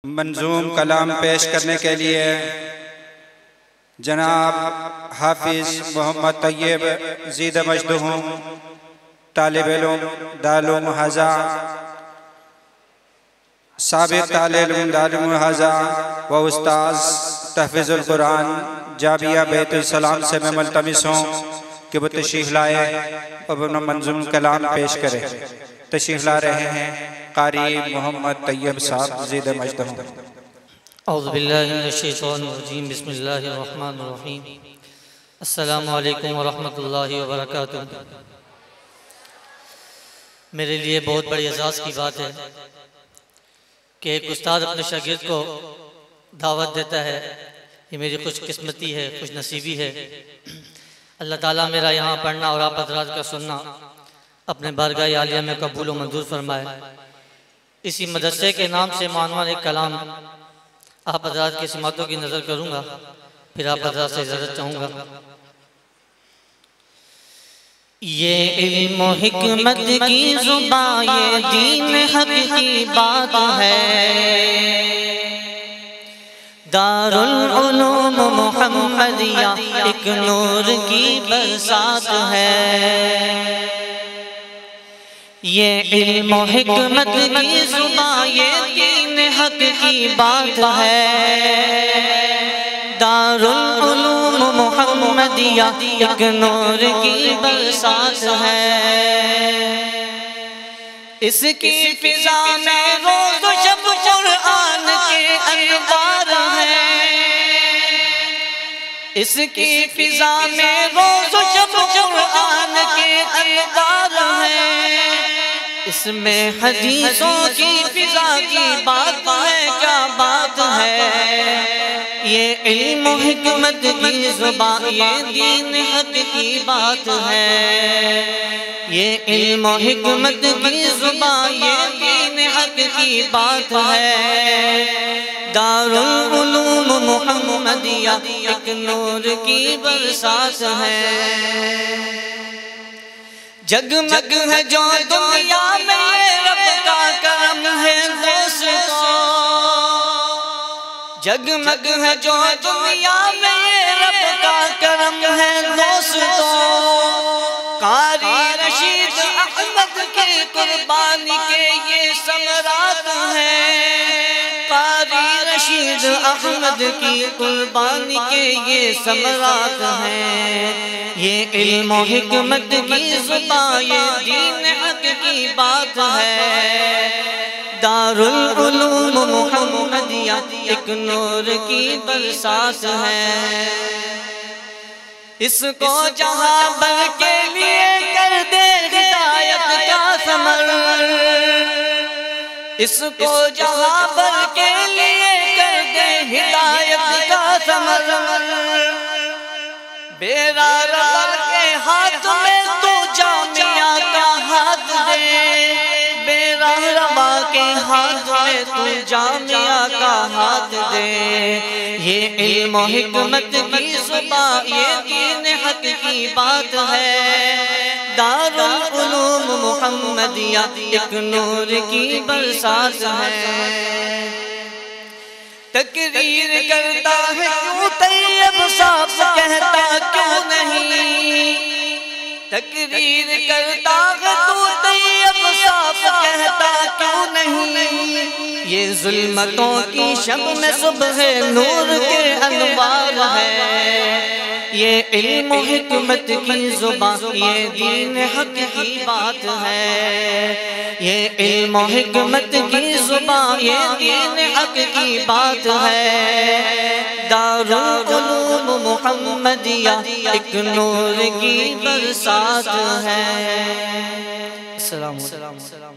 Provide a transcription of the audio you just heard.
منظوم کلام پیش کرنے کے لیے جناب حافظ محمد طیب زید مجدہم طالب علم دارالعلوم حضا سابق طالب علم دارالعلوم حضا و استاذ تحفظ القرآن جامعہ بیت السلام سے میں ملتمس ہوں کہ وہ تشریف لائے اور اپنا منظوم کلام پیش کرے۔ تشریف لا رہے ہیں قاری محمد طیب صاحب زید مجدہم۔ اعوذ باللہ من الشیطان الرجیم، بسم اللہ الرحمن الرحیم۔ السلام علیکم ورحمۃ اللہ وبرکاتہ۔ میرے لیے بہت بڑی اعزاز کی بات ہے کہ ایک استاد اپنے شاگرد کو دعوت دیتا ہے، یہ میری خوش قسمتی ہے، خوش نصیبی ہے۔ اللہ تعالیٰ میرا یہاں پڑھنا اور آپ حضرات کا سننا اپنے بارگاہ عالیہ میں قبول و منظور فرمائے۔ اسی مدرسے کے نام سے معنون ایک کلام آپ حضرات کی سماعتوں کی نظر کروں گا، پھر آپ حضرات سے اجازت چاہوں گا۔ یہ علم و حکمت کی زبان، یہ دین حق کی بات ہے، دارالعلوم محمدیہ ایک نور کی برسات ہے۔ یہ علم و حکمت کی زبان، یہ دین حق کی بات ہے، دارالعلوم محمدیہ ایک نور کی برسات ہے۔ اس کی فضا میں روز و شب قرآن کے انوار ہیں، اس کی فضا میں روز و شب قرآن کے انوار ہیں۔ اس میں حدیثوں کی فضا کی بات ہے، کیا بات ہے۔ یہ علم و حکمت کی زبان، یہ دین حق کی بات ہے۔ یہ علم و حکمت کی زبان، یہ دین حق کی بات ہے، دارالعلوم محمدیہ ایک نور کی برسات ہے۔ جگمگ ہے جو دنیا میں یہ رب کا کرم ہے دوستو، جگمگ ہے جو دنیا میں یہ رب کا کرم ہے دوستو۔ قاری رشید احمد کی قربانی کے یہ ثمرات ہیں، قاری رشید احمد کی قربانی کے یہ ثمرات ہیں۔ یہ علم و حکمت کی زبان، یہ دین حق کی بات ہے، دارالعلوم محمدیہ ایک نور کی برسات ہے۔ اس کو جہاں بھر کے لیے کر دے ہدایت کا ثمر، اس کو جہاں بھر کے لیے کر دے ہدایت کا ثمر۔ بیرا ربا کے ہاتھ میں تو جامعہ کا ہاتھ دے، بیرا ربا کے ہاتھ میں تو جامعہ کا ہاتھ دے۔ یہ علم و حکمت کی زبان، یہ دین حق کی بات ہے، دارالعلوم محمدیہ ایک نور کی برسات ہے۔ تقریر کرتا ہے کیوں طیب صاحب کہتا کیوں نہیں، تقریر کرتا ہے تو طیب صاحب کہتا کیوں نہیں۔ یہ ظلمتوں کی شب میں صبح نور کے انوار ہے۔ یہ علم و حکمت کی زبان، یہ دین حق کی بات ہے۔ یہ علم و حکمت کی زبان، یہ دین حق کی بات ہے، دارالعلوم محمدیہ ایک نور کی برسات ہے۔ السلام علیکم۔